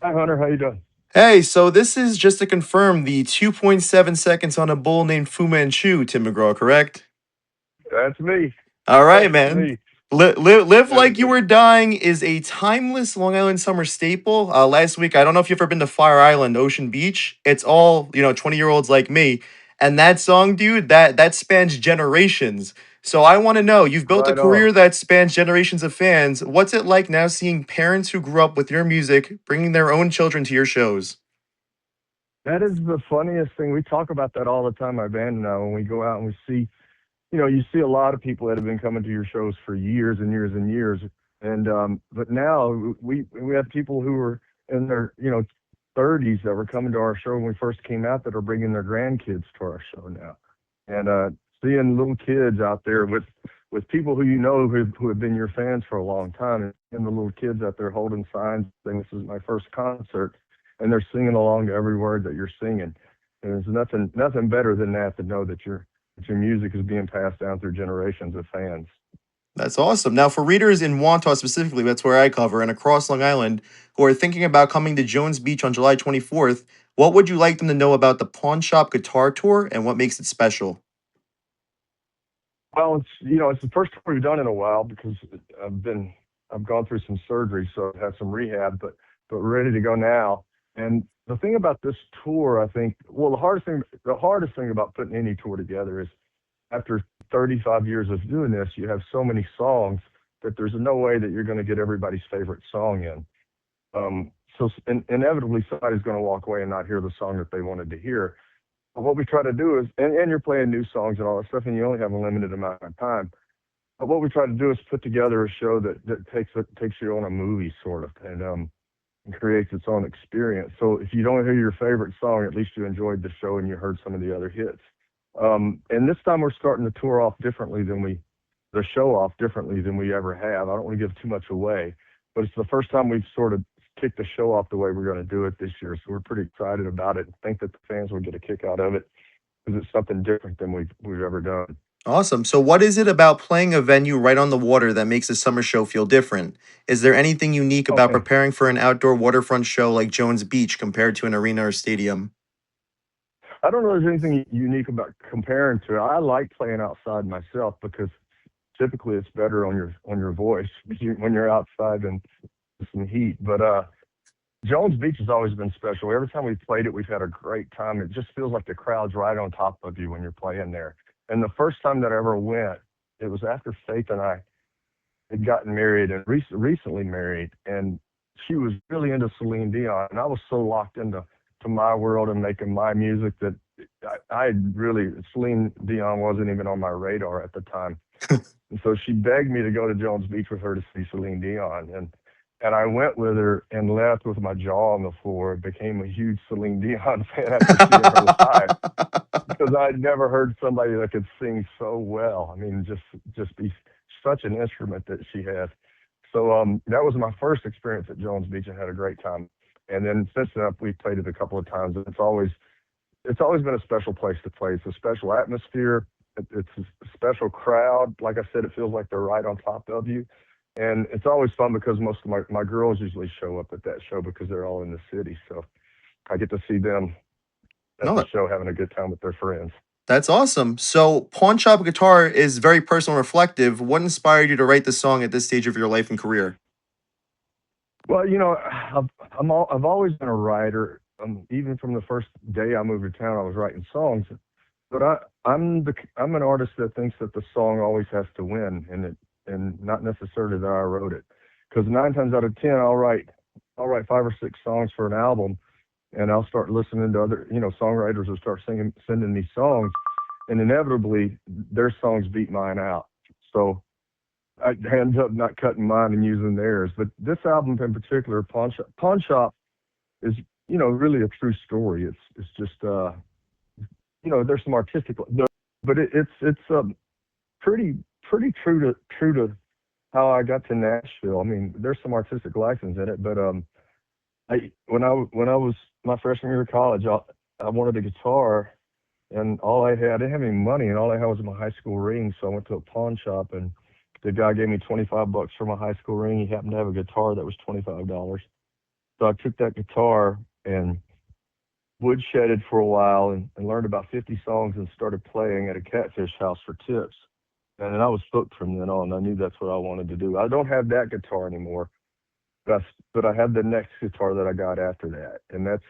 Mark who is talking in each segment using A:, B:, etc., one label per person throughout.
A: Hi, Hunter. How you doing?
B: Hey, so this is just to confirm the 2.7 seconds on a bull named Fu Manchu, Tim McGraw, correct?
A: That's me.
B: All right,
A: That's
B: man.
A: me.
B: Live
A: That's
B: Like You
A: me.
B: Were Dying is a timeless Long Island summer staple. Last week, I don't know if you've ever been to Fire Island, Ocean Beach. It's all, 20-year-olds like me. And that song, dude, that spans generations. So I want to know, you've built a
A: Right on.
B: career that spans generations of fans. What's it like now seeing parents who grew up with your music bringing their own children to your shows?
A: That is the funniest thing. We talk about that all the time, my band and I, when we go out and we see, you see a lot of people that have been coming to your shows for years and years and years. And but now we have people who were in their, 30s that were coming to our show when we first came out that are bringing their grandkids to our show now. And seeing little kids out there with people who who have been your fans for a long time, and the little kids out there holding signs saying this is my first concert, and they're singing along to every word that you're singing. And there's nothing better than that to know that your music is being passed down through generations of fans.
B: That's awesome. Now, for readers in Wantagh specifically, that's where I cover, and across Long Island, who are thinking about coming to Jones Beach on July 24th, what would you like them to know about the Pawn Shop Guitar Tour and what makes it special?
A: Well, it's the first tour we've done in a while because I've gone through some surgery, so I've had some rehab, but we're ready to go now. And the thing about this tour, I think, well, the hardest thing about putting any tour together is after 35 years of doing this, you have so many songs that there's no way that you're going to get everybody's favorite song in. Inevitably, somebody's going to walk away and not hear the song that they wanted to hear. But what we try to do is, and you're playing new songs and all that stuff, and you only have a limited amount of time. But what we try to do is put together a show that takes you on a movie sort of, and creates its own experience. So if you don't hear your favorite song, at least you enjoyed the show and you heard some of the other hits. And this time we're starting the tour off differently than the show off differently than we ever have. I don't want to give too much away, but it's the first time we've sort of kicked the show off the way we're going to do it this year. So we're pretty excited about it and think that the fans will get a kick out of it because it's something different than we've ever done.
B: Awesome. So, what is it about playing a venue right on the water that makes a summer show feel different? Is there anything unique about
A: Okay.
B: preparing for an outdoor waterfront show like Jones Beach compared to an arena or stadium?
A: I don't know if there's anything unique about comparing to it. I like playing outside myself because typically it's better on your voice when you're outside than some heat. But Jones Beach has always been special. Every time we've played it, we've had a great time. It just feels like the crowd's right on top of you when you're playing there. And the first time that I ever went, it was after Faith and I had gotten married and recently married, and she was really into Celine Dion, and I was so locked into my world and making my music that I really Celine Dion wasn't even on my radar at the time. And so she begged me to go to Jones Beach with her to see Celine Dion. And I went with her and left with my jaw on the floor. Became a huge Celine Dion fan after seeing her live because I'd never heard somebody that could sing so well. I mean, just be such an instrument that she had. So that was my first experience at Jones Beach. I had a great time. And then since then, we've played it a couple of times. And it's always been a special place to play. It's a special atmosphere. It's a special crowd. Like I said, it feels like they're right on top of you. And it's always fun because most of my girls usually show up at that show because they're all in the city. So I get to see them at the
B: No,
A: show having a good time with their friends.
B: that's awesome. So, Pawn Shop Guitar is very personal and reflective. What inspired you to write this song at this stage of your life and career?
A: Well, I've always been a writer. Even from the first day I moved to town, I was writing songs. But I'm an artist that thinks that the song always has to win, and not necessarily that I wrote it. Because 9 times out of 10, I'll write 5 or 6 songs for an album, and I'll start listening to other songwriters will start sending me songs, and inevitably their songs beat mine out. So I end up not cutting mine and using theirs. But this album in particular, Pawn Shop is really a true story. It's just there's some artistic, but it's pretty true to how I got to Nashville. I mean, there's some artistic license in it, but when I was my freshman year of college, I wanted a guitar, and I didn't have any money, and all I had was my high school ring. So I went to a pawn shop, and the guy gave me $25 for my high school ring. He happened to have a guitar that was $25, So I took that guitar and woodshedded for a while and learned about 50 songs and started playing at a catfish house for tips. And then I was hooked from then on. I knew that's what I wanted to do. I don't have that guitar anymore, but I have the next guitar that I got after that, and that's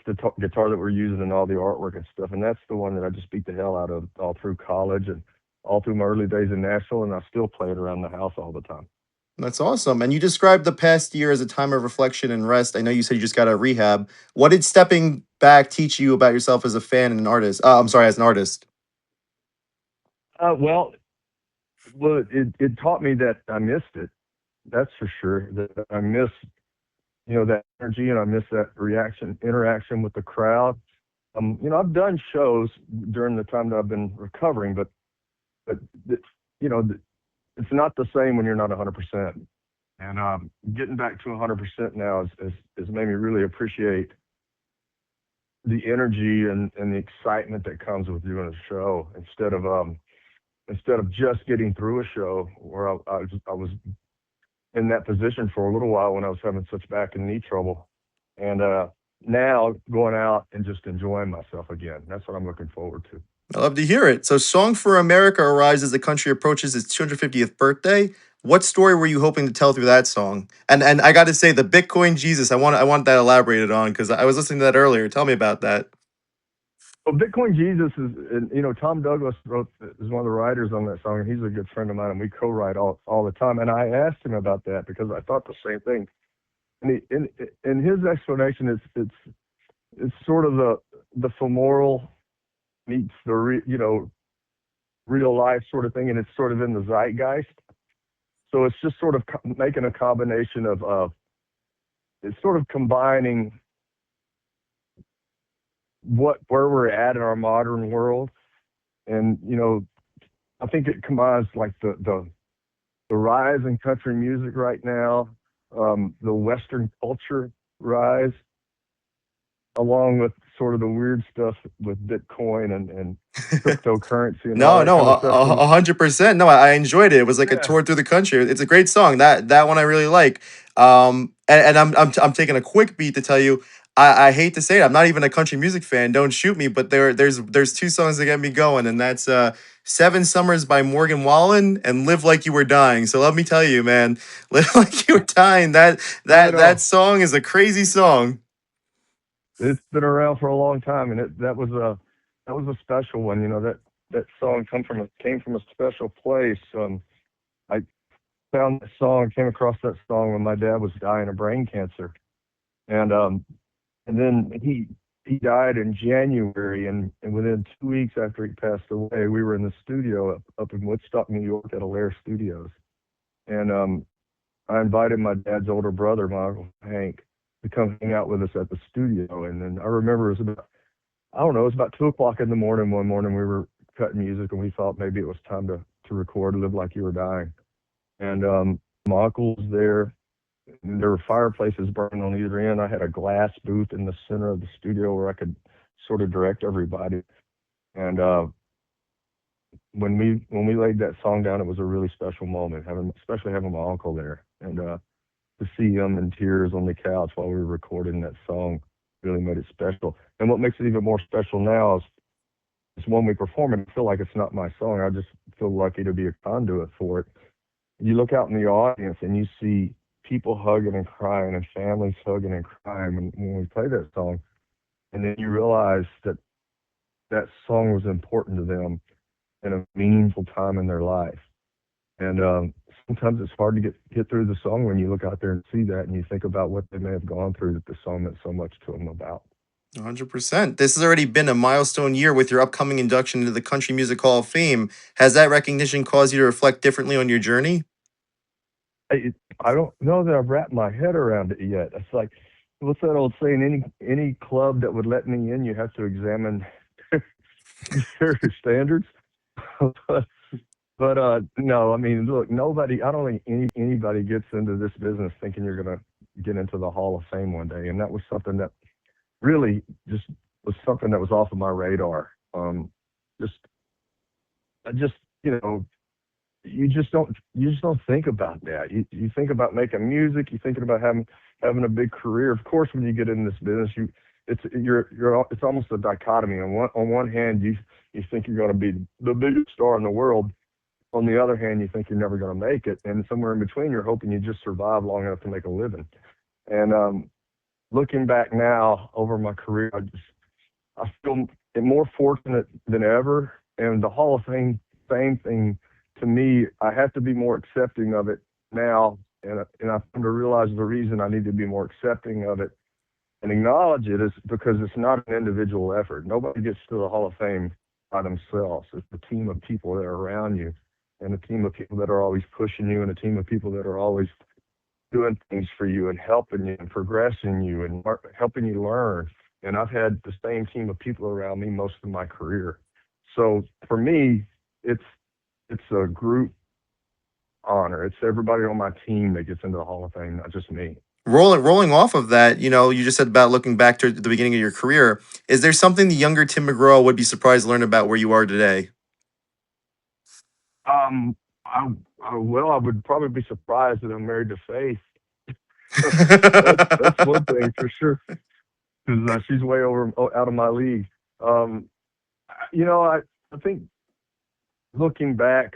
A: the guitar that we're using in all the artwork and stuff. And that's the one that I just beat the hell out of all through college and all through my early days in Nashville, and I still play it around the house all the time.
B: That's awesome. And you described the past year as a time of reflection and rest. I know you said you just got a rehab. What did stepping back teach you about yourself as a fan and an artist? I'm sorry, as an artist.
A: Well, it taught me that I missed it. That's for sure. That I miss, that energy, and I miss that reaction, interaction with the crowd. I've done shows during the time that I've been recovering, but it's, you know, it's not the same when you're not 100%. And getting back to 100% now has made me really appreciate the energy and the excitement that comes with doing a show instead of just getting through a show where I was in that position for a little while when I was having such back and knee trouble, and now going out and just enjoying myself again. That's what I'm looking forward to.
B: I love to hear it. So, Song for America arrives as the country approaches its 250th birthday. What story were you hoping to tell through that song? And I got to say, the Bitcoin Jesus, I want that elaborated on because I was listening to that earlier. Tell me about that.
A: Well, Bitcoin Jesus Tom Douglas is one of the writers on that song, and he's a good friend of mine, and we co-write all the time. And I asked him about that because I thought the same thing. And in his explanation, it's sort of the femoral meets the real life sort of thing, and it's sort of in the zeitgeist. So it's just sort of making a combination of it's sort of combining where we're at in our modern world, and I think it combines like the rise in country music right now, the Western culture rise, along with sort of the weird stuff with Bitcoin and cryptocurrency and all
B: No,
A: that
B: no,
A: kind of stuff. And
B: 100%. No, I enjoyed it. It was like a
A: yeah,
B: tour through the country. It's a great song. That one I really like. And I'm taking a quick beat to tell you. I hate to say it. I'm not even a country music fan. Don't shoot me. But there's two songs that get me going, and that's Seven Summers by Morgan Wallen and Live Like You Were Dying. So let me tell you, man, Live Like You Were Dying. That
A: right
B: that
A: on.
B: that song is a crazy song.
A: It's been around for a long time, and that was a special one. That song came from a special place. I found that song, came across that song when my dad was dying of brain cancer, and then he died in January, and within 2 weeks after he passed away, we were in the studio up in Woodstock, New York, at Alaire Studios, and I invited my dad's older brother, my uncle Hank, to come hang out with us at the studio. And then I remember it was about, I don't know, it was about 2 o'clock in the morning one morning. We were cutting music, and we thought maybe it was time to record "Live Like You Were Dying." And my uncle was there, and there were fireplaces burning on either end. I had a glass booth in the center of the studio where I could sort of direct everybody. And when we laid that song down, it was a really special moment, especially having my uncle there, and to see him in tears on the couch while we were recording that song really made it special. And what makes it even more special now is when we perform it, I feel like it's not my song. I just feel lucky to be a conduit for it. You look out in the audience and you see people hugging and crying and families hugging and crying when we play that song. And then you realize that that song was important to them in a meaningful time in their life. And sometimes it's hard to get through the song when you look out there and see that, and you think about what they may have gone through that the song meant so much to them about.
B: 100%. This has already been a milestone year with your upcoming induction into the Country Music Hall of Fame. Has that recognition caused you to reflect differently on your journey?
A: I don't know that I've wrapped my head around it yet. It's like, what's that old saying? Any club that would let me in, you have to examine their standards. But no, I mean, look, nobody. I don't think anybody gets into this business thinking you're gonna get into the Hall of Fame one day, and that was something that really just was something that was off of my radar. Just, I just, you know, you just don't think about that. You think about making music. You're thinking about having having a big career. Of course, when you get in this business, it's almost a dichotomy. On one hand, you think you're going to be the biggest star in the world. On the other hand, you think you're never going to make it, and somewhere in between, you're hoping you just survive long enough to make a living. And looking back now over my career, I feel more fortunate than ever. And the Hall of Fame thing, to me, I have to be more accepting of it now. And I've come to realize the reason I need to be more accepting of it and acknowledge it is because it's not an individual effort. Nobody gets to the Hall of Fame by themselves. It's a team of people that are around you, and a team of people that are always pushing you, and a team of people that are always doing things for you and helping you and progressing you and helping you learn. And I've had the same team of people around me most of my career. So for me, it's it's a group honor. It's everybody on my team that gets into the Hall of Fame, not just me.
B: Rolling off of that, you just said about looking back to the beginning of your career. Is there something the younger Tim McGraw would be surprised to learn about where you are today?
A: Um, I, well, I would probably be surprised that I'm married to Faith. That's one thing for sure, because she's way over out of my league. Um, I think looking back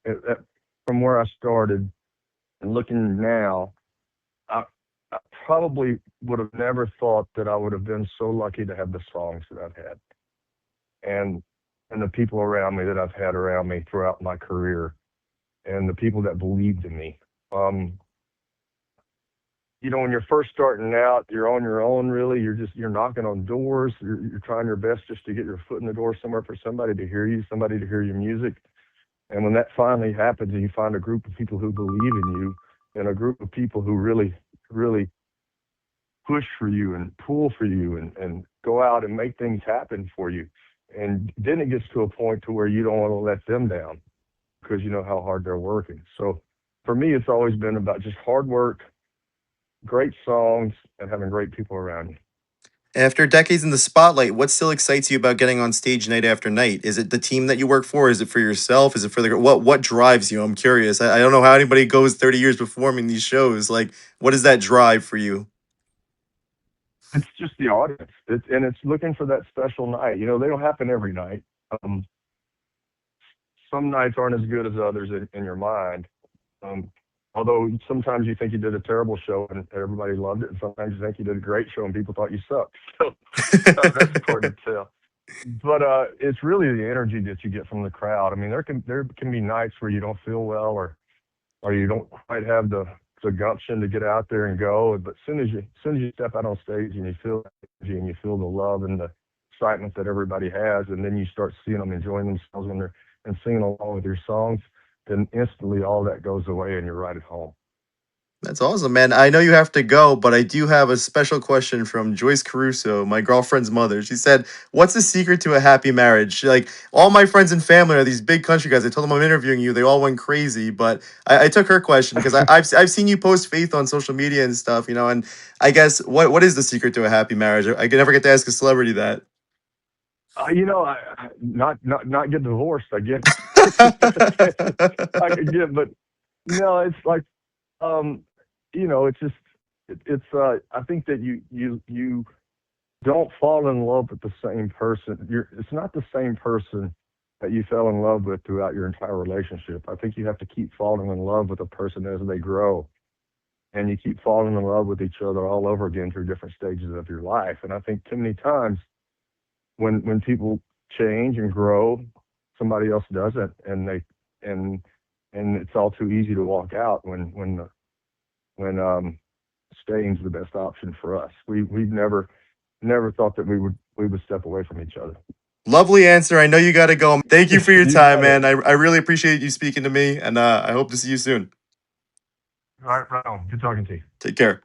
A: at, from where I started and looking now, I, I probably would have never thought that I would have been so lucky to have the songs that I've had and the people around me that I've had around me throughout my career and the people that believed in me. Um, when you're first starting out, you're on your own. Really, you're knocking on doors. You're trying your best just to get your foot in the door somewhere for somebody to hear you, somebody to hear your music. And when that finally happens, and you find a group of people who believe in you, and a group of people who really push for you and pull for you, and go out and make things happen for you, and then it gets to a point to where you don't want to let them down because you know how hard they're working. So for me, it's always been about just hard work, great songs, and having great people around you.
B: After decades in the spotlight, what still excites you about getting on stage night after night? Is it the team that you work for? Is it for yourself? Is it for the what drives you? I'm curious. I don't know how anybody goes 30 years performing these shows. Like, what is that drive for you?
A: It's just the audience, and it's looking for that special night. They don't happen every night. Um, some nights aren't as good as others in your mind. Um, although sometimes you think you did a terrible show and everybody loved it, and sometimes you think you did a great show and people thought you sucked. So that's hard to tell. But it's really the energy that you get from the crowd. I mean, there can be nights where you don't feel well, or you don't quite have the gumption to get out there and go. But as soon as you step out on stage and you feel the energy and you feel the love and the excitement that everybody has, and then you start seeing them enjoying themselves when they're and singing along with your songs, then instantly all that goes away and you're right at home.
B: That's awesome, man. I know you have to go, but I do have a special question from Joyce Caruso, my girlfriend's mother. She said, "What's the secret to a happy marriage?" Like, all my friends and family are these big country guys. I told them I'm interviewing you. They all went crazy, but I took her question because I've seen you post faith on social media and stuff, and I guess what is the secret to a happy marriage? I can never get to ask a celebrity that.
A: Not get divorced. I get I could get, but no, it's like um, it's just it's I think that you don't fall in love with the same person. It's not the same person that you fell in love with throughout your entire relationship. I think you have to keep falling in love with a person as they grow, and you keep falling in love with each other all over again through different stages of your life. And I think too many times when people change and grow, somebody else doesn't, and and it's all too easy to walk out when staying's the best option for us. We've never thought that we would step away from each other.
B: Lovely answer. I know you got to go. Thank you for your
A: You
B: time,
A: got it.
B: man. I really appreciate you speaking to me, and I hope to see you soon.
A: All right, right on. Good talking to you.
B: Take care.